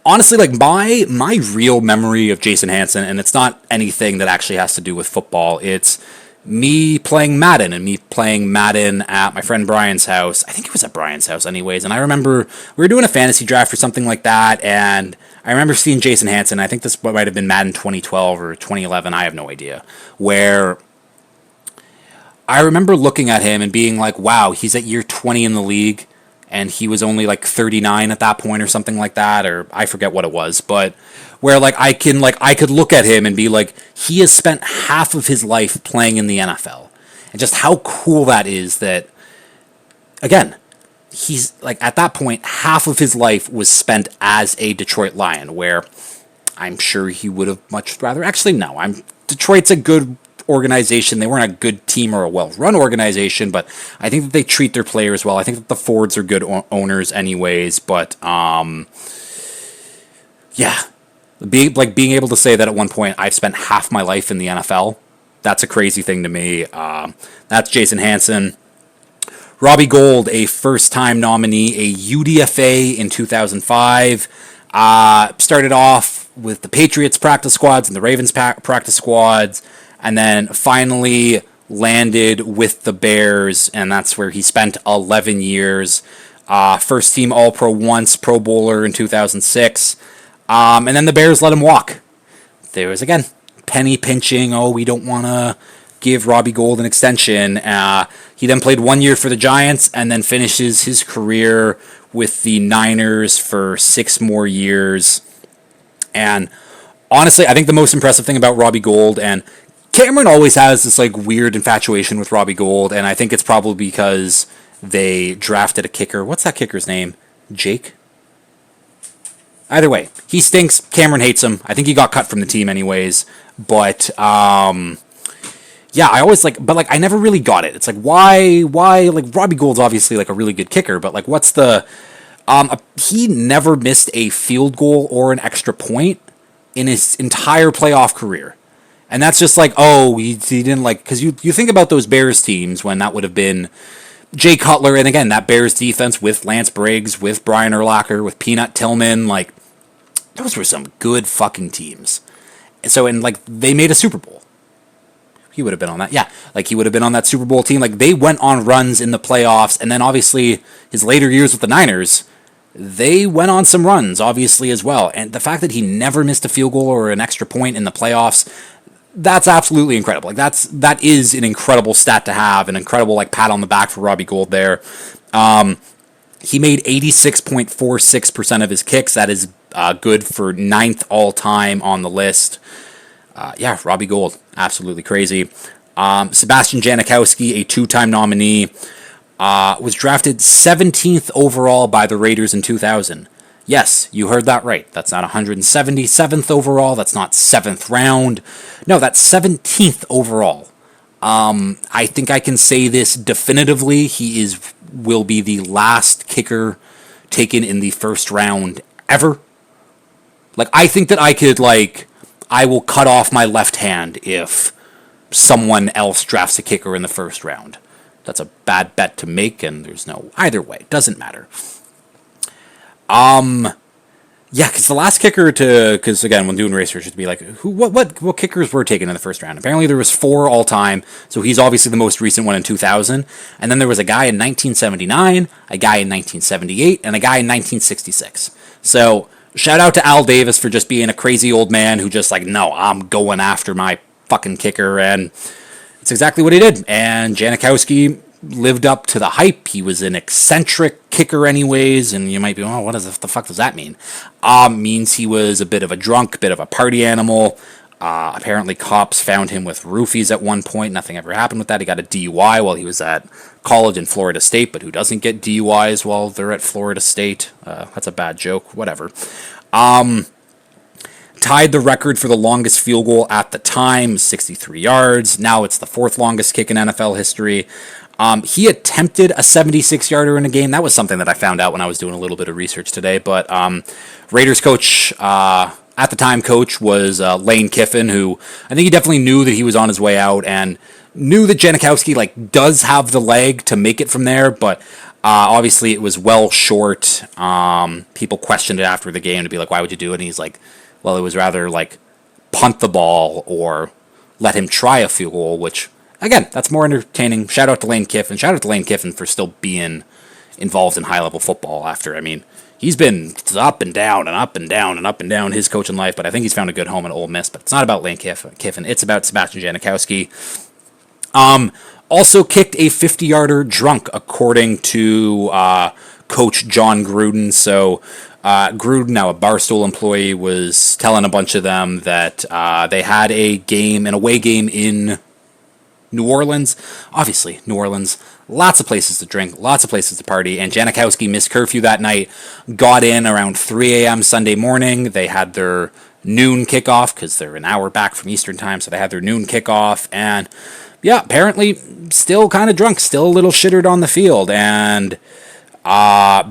Honestly, like my real memory of Jason Hanson, and it's not anything that actually has to do with football. It's me playing Madden at my friend Brian's house. I think it was at Brian's house anyways. And I remember we were doing a fantasy draft or something like that. And I remember seeing Jason Hanson. I think this might have been Madden 2012 or 2011. I have no idea. Where I remember looking at him and being like, wow, he's at year 20 in the league. And he was only like 39 at that point or something like that, or I forget what it was, but where like I could look at him and be like, he has spent half of his life playing in the NFL. And just how cool that is that, again, he's like at that point, half of his life was spent as a Detroit Lion, where I'm sure he would have much rather, actually no, Detroit's a good organization. They weren't a good team or a well-run organization, but I think that they treat their players well. I think that the Fords are good owners anyways, but yeah, being able to say that at one point I've spent half my life in the NFL, that's a crazy thing to me. That's Jason Hanson. Robbie Gould, a first-time nominee, a UDFA in 2005. Started off with the Patriots practice squads and the Ravens practice squads, and then finally landed with the Bears, and that's where he spent 11 years. First team All-Pro once, Pro Bowler in 2006. And then the Bears let him walk. There was, again, penny pinching. Oh, we don't want to give Robbie Gould an extension. He then played 1 year for the Giants and then finishes his career with the Niners for 6 more years. And honestly, I think the most impressive thing about Robbie Gould, and Cameron always has this like weird infatuation with Robbie Gould, and I think it's probably because they drafted a kicker. What's that kicker's name? Jake? Either way, he stinks. Cameron hates him. I think he got cut from the team anyways. But yeah, I always I never really got it. It's like why like Robbie Gould's obviously like a really good kicker, but like what's the he never missed a field goal or an extra point in his entire playoff career. And that's just like, he didn't like, because you think about those Bears teams when that would have been Jay Cutler, and again, that Bears defense with Lance Briggs, with Brian Urlacher, with Peanut Tillman, like, those were some good fucking teams. And so, they made a Super Bowl. He would have been on that, yeah. Like, he would have been on that Super Bowl team. Like, they went on runs in the playoffs, and then obviously, his later years with the Niners, they went on some runs, obviously, as well. And the fact that he never missed a field goal or an extra point in the playoffs, that's absolutely incredible. Like that is an incredible stat to have, an incredible pat on the back for Robbie Gould there. He made 86.46% of his kicks. That is good for 9th all time on the list. Yeah, Robbie Gould, absolutely crazy. Sebastian Janikowski, a 2-time nominee, was drafted 17th overall by the Raiders in 2000. Yes, you heard that right. That's not 177th overall. That's not 7th round. No, that's 17th overall. I think I can say this definitively. He will be the last kicker taken in the first round ever. Like, I think that I will cut off my left hand if someone else drafts a kicker in the first round. That's a bad bet to make, and there's no either way. Doesn't matter. Yeah, because the last kicker because again, when doing research, it'd be like, what kickers were taken in the first round? Apparently there was 4 all time, so he's obviously the most recent one in 2000, and then there was a guy in 1979, a guy in 1978, and a guy in 1966. So, shout out to Al Davis for just being a crazy old man who just no, I'm going after my fucking kicker, and it's exactly what he did, and Janikowski lived up to the hype. He was an eccentric kicker anyways, and you might be, what the fuck does that mean? Means he was a bit of a drunk, bit of a party animal. Apparently, cops found him with roofies at one point. Nothing ever happened with that. He got a DUI while he was at college in Florida State, but who doesn't get DUIs while they're at Florida State? That's a bad joke. Whatever. Tied the record for the longest field goal at the time, 63 yards. Now it's the fourth longest kick in NFL history. He attempted a 76-yarder in a game. That was something that I found out when I was doing a little bit of research today. But Raiders coach, at the time coach, was Lane Kiffin, who I think he definitely knew that he was on his way out and knew that Janikowski does have the leg to make it from there. But obviously it was well short. People questioned it after the game to be like, why would you do it? And he's like, well, it was rather punt the ball or let him try a field goal, which, again, that's more entertaining. Shout out to Lane Kiffin. Shout out to Lane Kiffin for still being involved in high-level football after. I mean, he's been up and down and up and down and up and down his coaching life, but I think he's found a good home at Ole Miss. But it's not about Lane Kiffin. It's about Sebastian Janikowski. Also kicked a 50-yarder drunk, according to Coach John Gruden. So Gruden, now a Barstool employee, was telling a bunch of them that they had an away game in New Orleans. Obviously, New Orleans, lots of places to drink, lots of places to party, and Janikowski missed curfew that night, got in around 3 a.m. Sunday morning. They had their noon kickoff, because they're an hour back from Eastern time, so they had their noon kickoff, and yeah, apparently still kind of drunk, still a little shittered on the field, and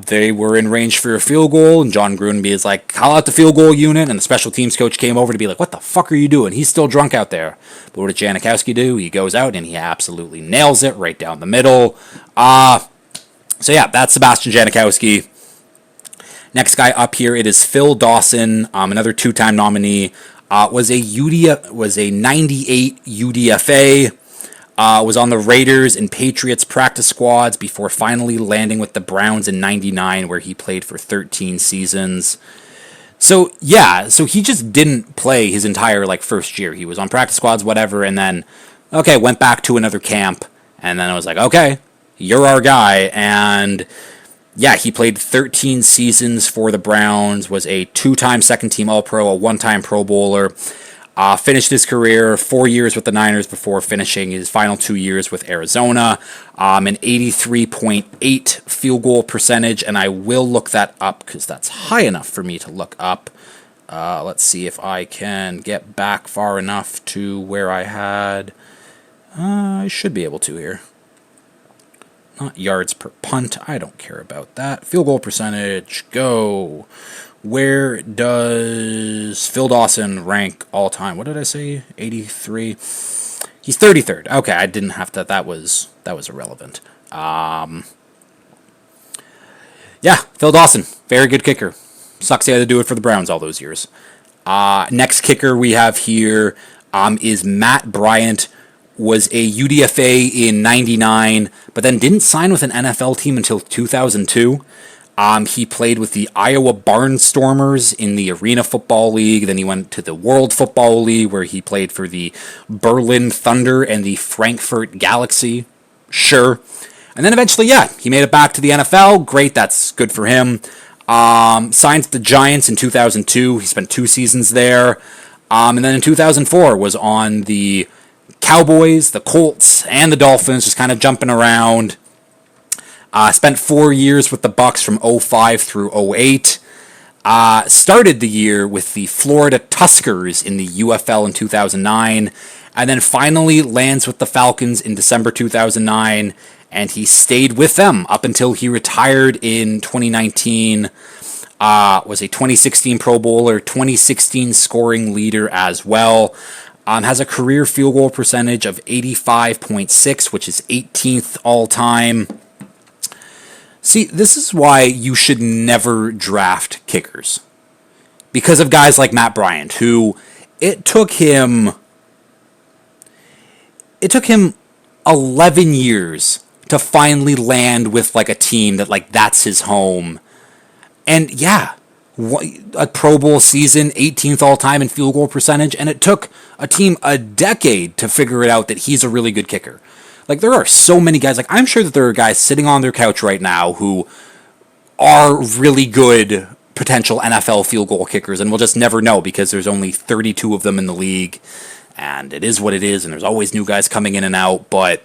they were in range for a field goal, and John Gruden is like, call out the field goal unit, and the special teams coach came over to be like, what the fuck are you doing? He's still drunk out there. But what did Janikowski do? He goes out, and he absolutely nails it right down the middle. So yeah, that's Sebastian Janikowski. Next guy up here, it is Phil Dawson, another two-time nominee. Was a 98 UDFA. Was on the Raiders and Patriots practice squads before finally landing with the Browns in 99, where he played for 13 seasons. So, yeah, he just didn't play his entire, first year. He was on practice squads, whatever, and then, went back to another camp, and then I was like, okay, you're our guy, and yeah, he played 13 seasons for the Browns, was a two-time second-team All-Pro, a one-time Pro Bowler. Finished his career 4 years with the Niners before finishing his final 2 years with Arizona. An 83.8 field goal percentage, and I will look that up because that's high enough for me to look up. Let's see if I can get back far enough to where I had. I should be able to here. Not yards per punt. I don't care about that. Field goal percentage, go. Where does Phil Dawson rank all time? What did I say? 83. He's 33rd. Okay, I didn't have to. That was irrelevant. Yeah, Phil Dawson, very good kicker. Sucks he had to do it for the Browns all those years. Next kicker we have here is Matt Bryant. Was a UDFA in 99, but then didn't sign with an NFL team until 2002. He played with the Iowa Barnstormers in the Arena Football League. Then he went to the World Football League, where he played for the Berlin Thunder and the Frankfurt Galaxy. Sure. And then eventually, yeah, he made it back to the NFL. Great, that's good for him. Signed to the Giants in 2002. He spent 2 seasons there. And then in 2004 was on the Cowboys, the Colts, and the Dolphins, just kind of jumping around. Spent 4 years with the Bucs from 05 through 08. Started the year with the Florida Tuskers in the UFL in 2009. And then finally lands with the Falcons in December 2009. And he stayed with them up until he retired in 2019. Was a 2016 Pro Bowler, 2016 scoring leader as well. Has a career field goal percentage of 85.6, which is 18th all-time. See, this is why you should never draft kickers. Because of guys like Matt Bryant, who it took him 11 years to finally land with a team that that's his home. And yeah, a Pro Bowl season, 18th all-time in field goal percentage, and it took a team a decade to figure it out that he's a really good kicker. There are so many guys, I'm sure that there are guys sitting on their couch right now who are really good potential NFL field goal kickers, and we'll just never know because there's only 32 of them in the league, and it is what it is, and there's always new guys coming in and out. But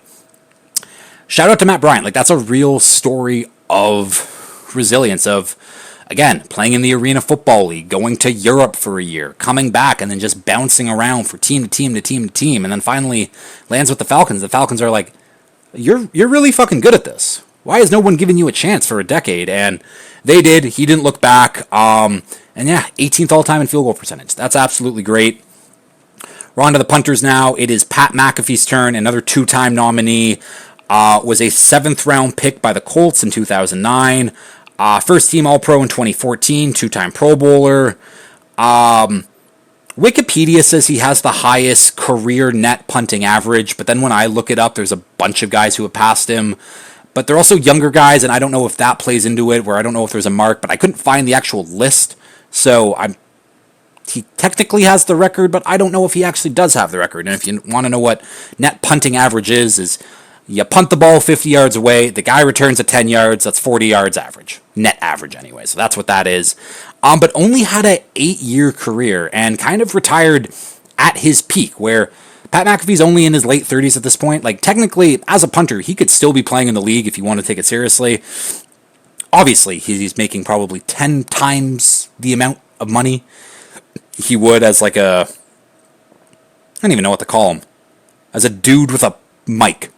shout out to Matt Bryant. Like, that's a real story of resilience, of, again, playing in the Arena Football League, going to Europe for a year, coming back, and then just bouncing around for team to team to team to team, and then finally lands with the Falcons. The Falcons are like, you're really fucking good at this. Why has no one given you a chance for a decade? And they did. He didn't look back. And yeah, 18th all-time in field goal percentage. That's absolutely great. We're on to the punters now. It is Pat McAfee's turn, another two-time nominee. Was a 7th-round pick by the Colts in 2009. First-team All-Pro in 2014, two-time Pro Bowler. Wikipedia says he has the highest career net punting average, but then when I look it up, there's a bunch of guys who have passed him. But they're also younger guys, and I don't know if that plays into it, where I don't know if there's a mark, but I couldn't find the actual list. So he technically has the record, but I don't know if he actually does have the record. And if you want to know what net punting average is you punt the ball 50 yards away, the guy returns at 10 yards, that's 40 yards average. Net average anyway, so that's what that is. But only had an 8-year career and kind of retired at his peak, where Pat McAfee's only in his late 30s at this point. Like, technically, as a punter, he could still be playing in the league if you want to take it seriously. Obviously, he's making probably 10 times the amount of money he would as like a... I don't even know what to call him. As a dude with a mic.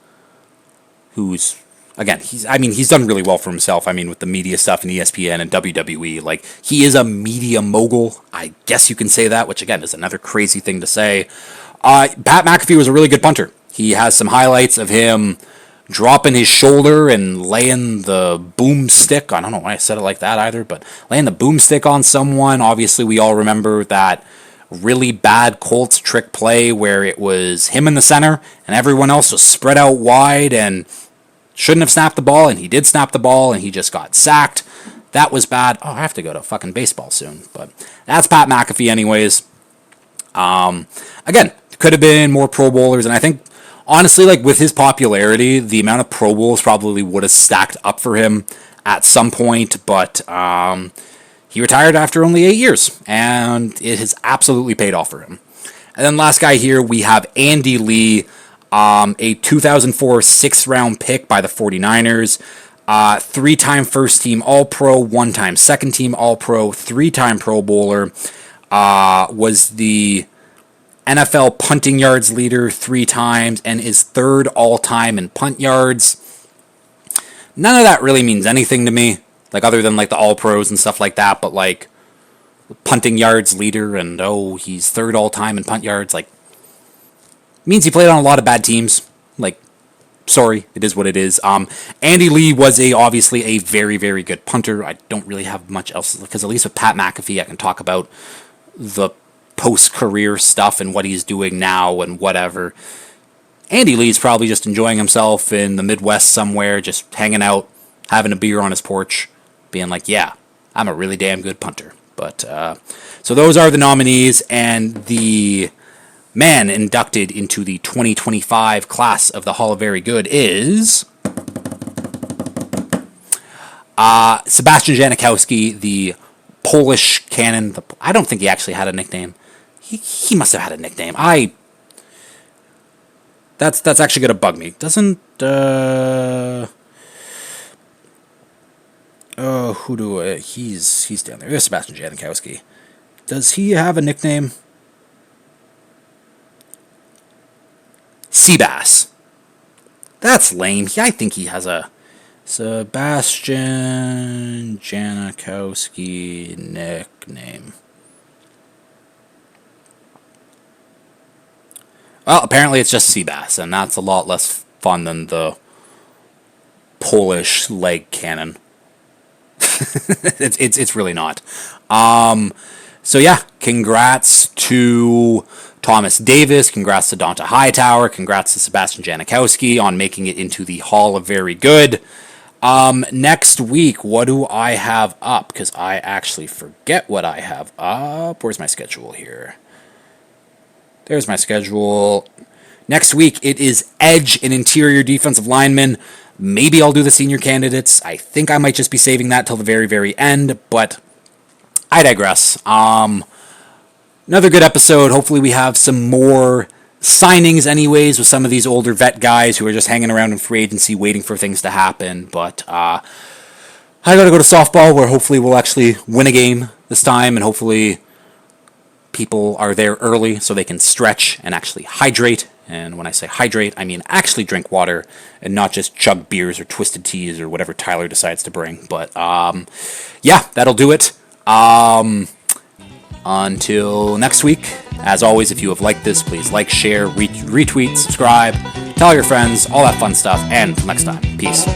Who's... Again, he's done really well for himself. I mean, with the media stuff and ESPN and WWE, like, he is a media mogul. I guess you can say that, which, again, is another crazy thing to say. Pat McAfee was a really good punter. He has some highlights of him dropping his shoulder and laying the boomstick. I don't know why I said it like that either, but laying the boomstick on someone. Obviously, we all remember that really bad Colts trick play where it was him in the center and everyone else was spread out wide and shouldn't have snapped the ball, and he did snap the ball, and he just got sacked. That was bad. Oh, I have to go to fucking baseball soon. But that's Pat McAfee anyways. Again, could have been more Pro Bowlers, and I think, honestly, like, with his popularity, the amount of Pro Bowls probably would have stacked up for him at some point, but he retired after only 8 years, and it has absolutely paid off for him. And then last guy here, we have Andy Lee, a 2004 6th-round pick by the 49ers, 3-time first-team All-Pro, 1-time second-team All-Pro, 3-time Pro Bowler, was the NFL punting yards leader 3 times, and is 3rd all-time in punt yards. None of that really means anything to me, like, other than, like, the All-Pros and stuff like that, but, like, punting yards leader, and, he's 3rd all-time in punt yards, like, means he played on a lot of bad teams. Like, sorry, it is what it is. Andy Lee was obviously a very, very good punter. I don't really have much else, because at least with Pat McAfee, I can talk about the post-career stuff and what he's doing now and whatever. Andy Lee's probably just enjoying himself in the Midwest somewhere, just hanging out, having a beer on his porch, being like, yeah, I'm a really damn good punter. But, so those are the nominees, and the man inducted into the 2025 class of the Hall of Very Good is Sebastian Janikowski, the Polish cannon. I don't think he actually had a nickname. He must have had a nickname. That's actually going to bug me. Doesn't he's down there. There's Sebastian Janikowski. Does he have a nickname? Seabass. That's lame. I think he has a Sebastian Janikowski nickname. Well, apparently it's just Seabass, and that's a lot less fun than the Polish leg cannon. It's really not. So yeah, congrats to Thomas Davis, congrats to Donta Hightower, congrats to Sebastian Janikowski on making it into the Hall of Very Good. Next week, what do I have up? Because I actually forget what I have up. Where's my schedule here? There's my schedule. Next week, it is edge and interior defensive lineman. Maybe I'll do the senior candidates. I think I might just be saving that till the very, very end, but I digress. Another good episode. Hopefully we have some more signings anyways with some of these older vet guys who are just hanging around in free agency waiting for things to happen. But I got to go to softball where hopefully we'll actually win a game this time, and hopefully people are there early so they can stretch and actually hydrate. And when I say hydrate, I mean actually drink water and not just chug beers or twisted teas or whatever Tyler decides to bring. But yeah, that'll do it. Until next week, as always, if you have liked this, please like, share, retweet, subscribe, tell your friends, all that fun stuff. And until next time, peace.